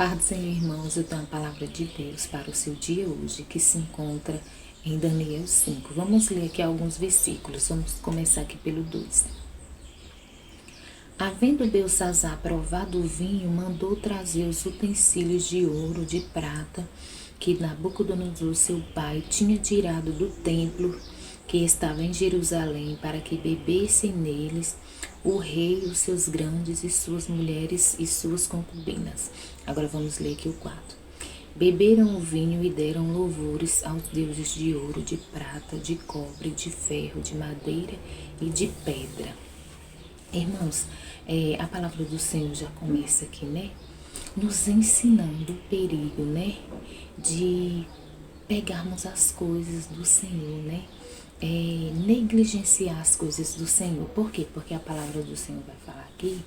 Paz do Senhor, irmãos, eu tenho a palavra de Deus para o seu dia hoje, que se encontra em Daniel 5. Vamos ler aqui alguns versículos. Vamos começar aqui pelo 2. Havendo Belsazar provado o vinho, mandou trazer os utensílios de ouro, de prata, que Nabucodonosor, seu pai, tinha tirado do templo que estava em Jerusalém, para que bebessem neles o rei, os seus grandes, e suas mulheres e suas concubinas. Agora vamos ler aqui o 4. Beberam o vinho e deram louvores aos deuses de ouro, de prata, de cobre, de ferro, de madeira e de pedra. Irmãos, a palavra do Senhor já começa aqui, né? Nos ensinando o perigo, né? De pegarmos as coisas do Senhor, né? Negligenciar as coisas do Senhor. Por quê? Porque a palavra do Senhor vai falar aqui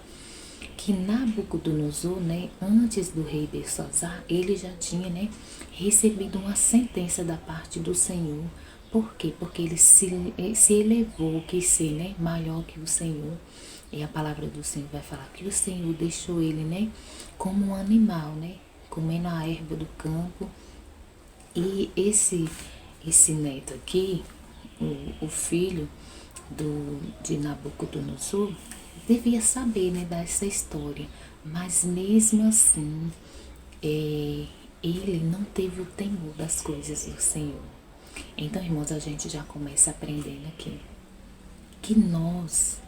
que Nabucodonosor, né, antes do rei Belsazar, ele já tinha, né, recebido uma sentença da parte do Senhor. Por quê? Porque ele se elevou, quis ser, né, maior que o Senhor. E a palavra do Senhor vai falar que o Senhor deixou ele, né, como um animal, né, comendo a erva do campo. E esse neto aqui, o filho de Nabucodonosor, devia saber, né, dessa história, mas mesmo assim, ele não teve o temor das coisas do Senhor. Então, irmãos, a gente já começa aprendendo aqui que nós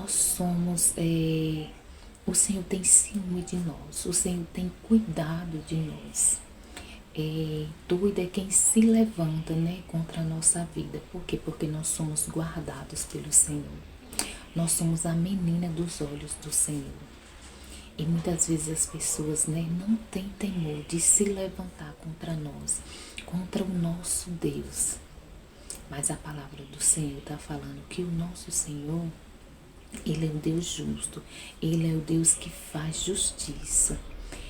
somos, o Senhor tem ciúme de nós, o Senhor tem cuidado de nós. Doido é quem se levanta, né, contra a nossa vida. Por quê? Porque nós somos guardados pelo Senhor. Nós somos a menina dos olhos do Senhor. E muitas vezes as pessoas, né, não têm temor de se levantar contra nós, contra o nosso Deus. Mas a palavra do Senhor está falando que o nosso Senhor, Ele é o Deus justo. Ele é o Deus que faz justiça.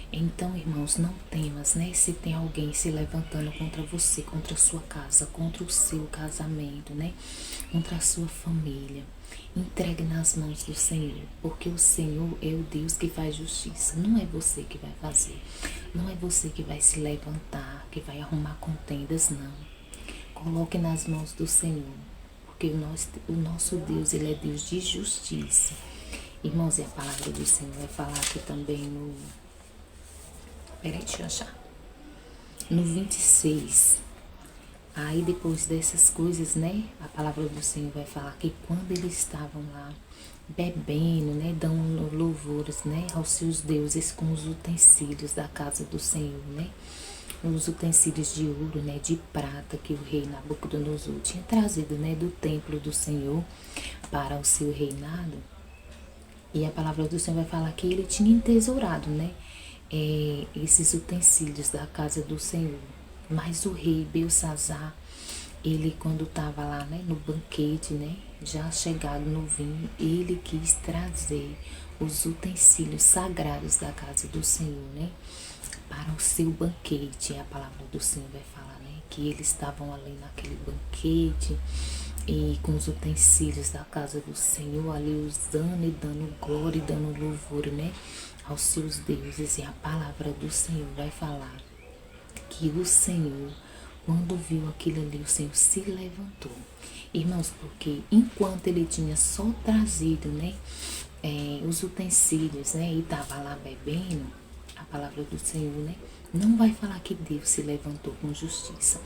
Então, irmãos, não temas, né? Se tem alguém se levantando contra você, contra a sua casa, contra o seu casamento, né? Contra a sua família. Entregue nas mãos do Senhor, porque o Senhor é o Deus que faz justiça. Não é você que vai fazer. Não é você que vai se levantar, que vai arrumar contendas, não. Coloque nas mãos do Senhor, porque o nosso Deus, Ele é Deus de justiça. Irmãos, e a palavra do Senhor vai falar aqui também no... Peraí, deixa eu achar. No 26. Aí depois dessas coisas, né? A palavra do Senhor vai falar que quando eles estavam lá bebendo, né? Dando louvores, né? Aos seus deuses com os utensílios da casa do Senhor, né? Os utensílios de ouro, né? De prata que o rei Nabucodonosor tinha trazido, né? Do templo do Senhor para o seu reinado. E a palavra do Senhor vai falar que ele tinha entesourado, né? Esses utensílios da casa do Senhor. Mas o rei Belsazar, ele quando estava lá, né, no banquete, né, já chegado no vinho, ele quis trazer os utensílios sagrados da casa do Senhor, né, para o seu banquete. E a palavra do Senhor vai falar, né, que eles estavam ali naquele banquete e com os utensílios da casa do Senhor ali usando e dando glória e dando louvor, né, aos seus deuses. E a palavra do Senhor vai falar que o Senhor, quando viu aquilo ali, o Senhor se levantou. Irmãos, porque enquanto ele tinha só trazido, né, os utensílios, né, e estava lá bebendo, a palavra do Senhor, né, não vai falar que Deus se levantou com justiça.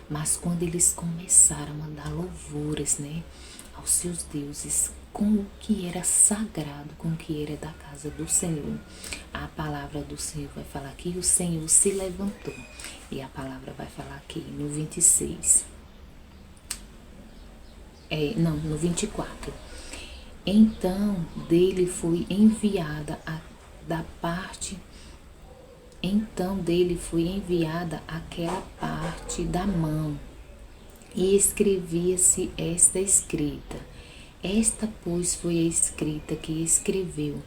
Mas quando eles começaram a mandar louvores, né, aos seus deuses, com o que era sagrado, com o que era da casa do Senhor, a palavra do Senhor vai falar que o Senhor se levantou. E a palavra vai falar aqui no 26. No 24. Então dele foi enviada aquela parte da mão, e escrevia-se esta escrita. Esta, pois, foi a escrita que escreveu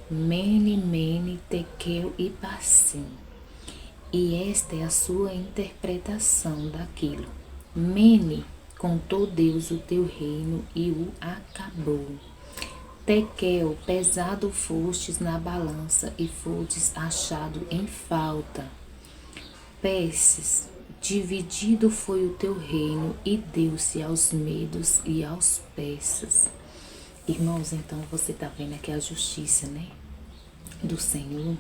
Mene, Mene, Tekel e Parsim. E esta é a sua interpretação daquilo. Mene, contou Deus o teu reino e o acabou. Tekel, pesado fostes na balança e fostes achado em falta. Perses, dividido foi o teu reino e deu-se aos medos e aos persas. Irmãos, então você está vendo aqui a justiça, né, do Senhor.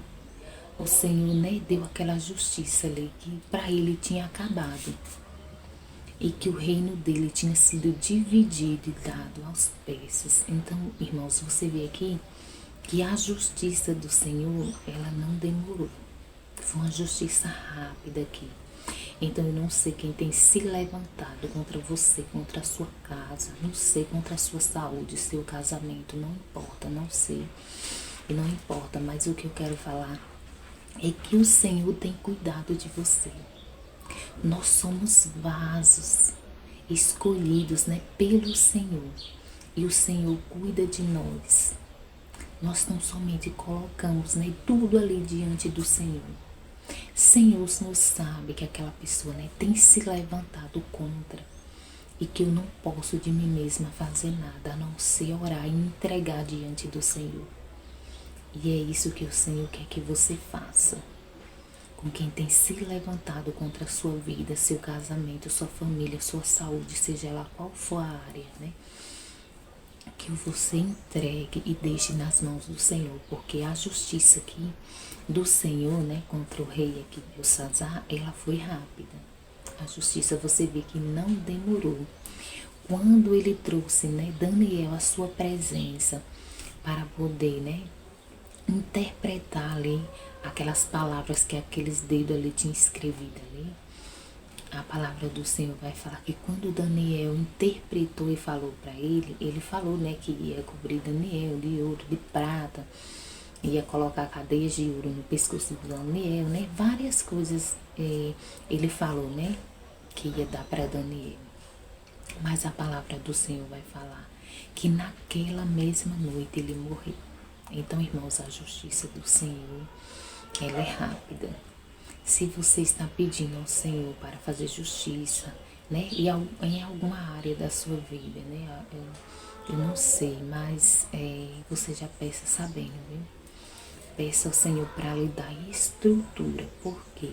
O Senhor, né, deu aquela justiça ali que para ele tinha acabado. E que o reino dele tinha sido dividido e dado aos persas. Então, irmãos, você vê aqui que a justiça do Senhor, ela não demorou. Foi uma justiça rápida aqui. Então, eu não sei quem tem se levantado contra você, contra a sua casa, não sei, contra a sua saúde, seu casamento, não importa, não sei. E não importa, mas o que eu quero falar é que o Senhor tem cuidado de você. Nós somos vasos escolhidos, né, pelo Senhor. E o Senhor cuida de nós. Nós não somente colocamos, né, tudo ali diante do Senhor. Senhor, o Senhor sabe que aquela pessoa, né, tem se levantado contra. E que eu não posso de mim mesma fazer nada, a não ser orar e entregar diante do Senhor. E é isso que o Senhor quer que você faça. Com quem tem se levantado contra a sua vida, seu casamento, sua família, sua saúde, seja lá qual for a área, né? Que você entregue e deixe nas mãos do Senhor, porque a justiça aqui do Senhor, né, contra o rei aqui, Belsazar, ela foi rápida. A justiça, você vê que não demorou. Quando ele trouxe, né, Daniel à sua presença para poder, né, interpretar ali aquelas palavras que aqueles dedos ali tinham escrevido ali. A palavra do Senhor vai falar que quando Daniel interpretou e falou para ele falou, né, que ia cobrir Daniel de ouro, de prata, ia colocar cadeias de ouro no pescoço de Daniel, né, várias coisas ele falou, né, que ia dar para Daniel. Mas a palavra do Senhor vai falar que naquela mesma noite ele morreu. Então, irmãos, a justiça do Senhor, ela é rápida. Se você está pedindo ao Senhor para fazer justiça, né, e em alguma área da sua vida, né, eu não sei, mas você já peça sabendo, viu? Peça ao Senhor para lhe dar estrutura. Por quê?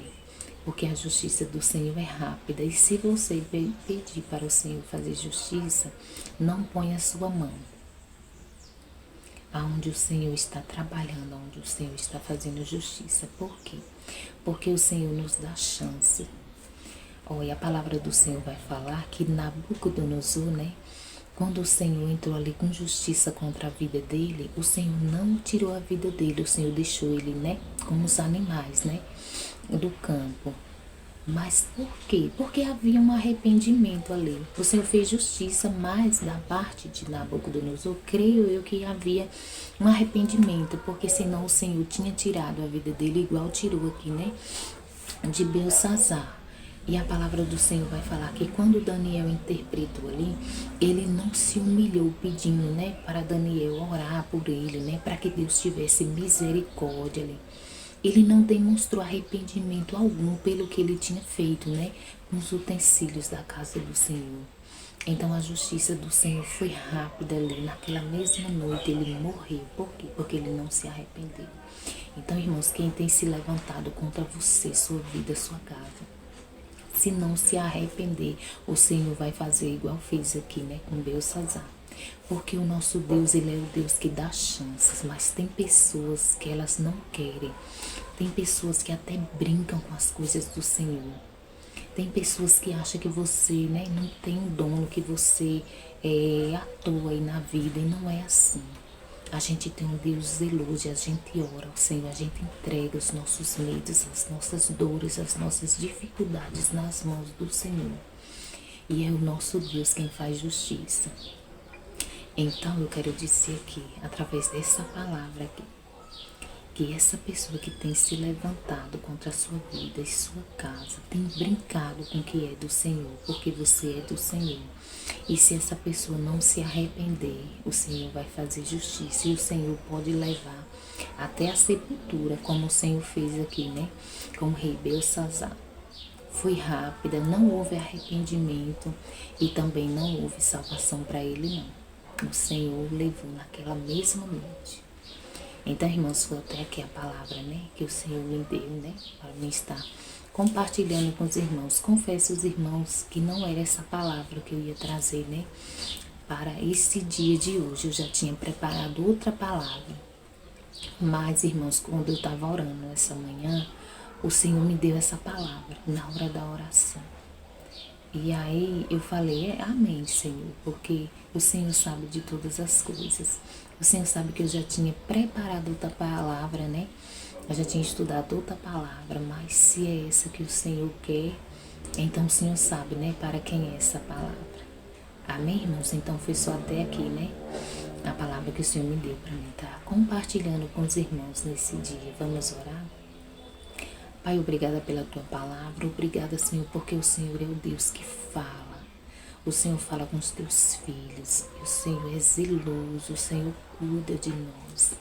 Porque a justiça do Senhor é rápida. E se você pedir para o Senhor fazer justiça, não ponha a sua mão aonde o Senhor está trabalhando, aonde o Senhor está fazendo justiça. Por quê? Porque o Senhor nos dá chance. Olha, a palavra do Senhor vai falar que Nabucodonosor, né? Quando o Senhor entrou ali com justiça contra a vida dele, o Senhor não tirou a vida dele, o Senhor deixou ele, né? Como os animais, né? Do campo. Mas por quê? Porque havia um arrependimento ali. O Senhor fez justiça, mas da parte de Nabucodonosor, creio eu que havia um arrependimento, porque senão o Senhor tinha tirado a vida dele, igual tirou aqui, né? De Belsazar. E a palavra do Senhor vai falar que quando Daniel interpretou ali, ele não se humilhou pedindo, né, para Daniel orar por ele, né, para que Deus tivesse misericórdia ali. Ele não demonstrou arrependimento algum pelo que ele tinha feito, né, com os utensílios da casa do Senhor. Então a justiça do Senhor foi rápida ali. Naquela mesma noite ele morreu. Por quê? Porque ele não se arrependeu. Então, irmãos, quem tem se levantado contra você, sua vida, sua casa, se não se arrepender, o Senhor vai fazer igual fez aqui, né, com Belsazar. Porque o nosso Deus, ele é o Deus que dá chances, mas tem pessoas que elas não querem. Tem pessoas que até brincam com as coisas do Senhor. Tem pessoas que acham que você, né, não tem um dom, que você atua aí na vida, e não é assim. A gente tem um Deus zeloso, a gente ora ao Senhor, a gente entrega os nossos medos, as nossas dores, as nossas dificuldades nas mãos do Senhor. E é o nosso Deus quem faz justiça. Então eu quero dizer aqui, através dessa palavra aqui, que essa pessoa que tem se levantado contra a sua vida e sua casa, tem brincado com o que é do Senhor, porque você é do Senhor. E se essa pessoa não se arrepender, o Senhor vai fazer justiça e o Senhor pode levar até a sepultura, como o Senhor fez aqui, né? Com o rei Belsazar. Foi rápida, não houve arrependimento e também não houve salvação para ele, não. o Senhor levou naquela mesma noite. Então, irmãos, foi até aqui a palavra, né, que o Senhor me deu, né, para mim estar compartilhando com os irmãos. Confesso aos irmãos que não era essa palavra que eu ia trazer, né, para esse dia de hoje. Eu já tinha preparado outra palavra. Mas, irmãos, quando eu estava orando essa manhã, o Senhor me deu essa palavra na hora da oração. E aí eu falei, amém, Senhor, porque o Senhor sabe de todas as coisas. O Senhor sabe que eu já tinha preparado outra palavra, né? Eu já tinha estudado outra palavra, mas se é essa que o Senhor quer, então o Senhor sabe, né, para quem é essa palavra. Amém, irmãos? Então foi só até aqui, né? A palavra que o Senhor me deu para mim estar compartilhando com os irmãos nesse dia. Vamos orar? Pai, obrigada pela tua palavra, obrigada, Senhor, porque o Senhor é o Deus que fala. O Senhor fala com os teus filhos, o Senhor é zeloso, o Senhor cuida de nós.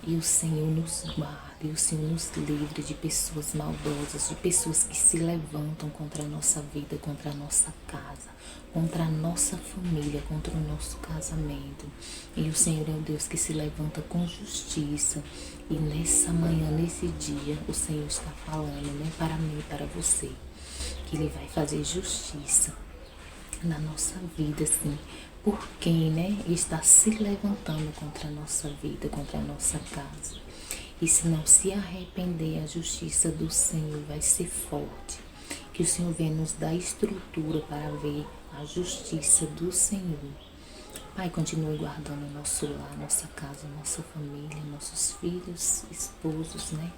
E o Senhor nos guarda, e o Senhor nos livre de pessoas maldosas, de pessoas que se levantam contra a nossa vida, contra a nossa casa, contra a nossa família, contra o nosso casamento. E o Senhor é o Deus que se levanta com justiça. E nessa manhã, nesse dia, o Senhor está falando, né, para mim e para você, que Ele vai fazer justiça na nossa vida, assim, por quem, né, está se levantando contra a nossa vida, contra a nossa casa. E se não se arrepender, a justiça do Senhor vai ser forte. Que o Senhor venha nos dar estrutura para ver a justiça do Senhor. Pai, continue guardando nosso lar, nossa casa, nossa família, nossos filhos, esposos, né?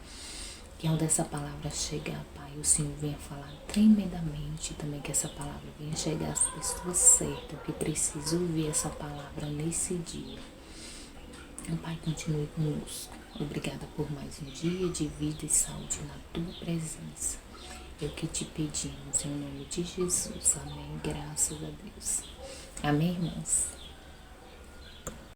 Que onde essa palavra chegar, Pai, o Senhor venha falar tremendamente, também que essa palavra venha chegar às pessoas certas, que precisam ouvir essa palavra nesse dia. Pai, continue conosco. Obrigada por mais um dia de vida e saúde na tua presença. É o que te pedimos em nome de Jesus. Amém. Graças a Deus. Amém, irmãos?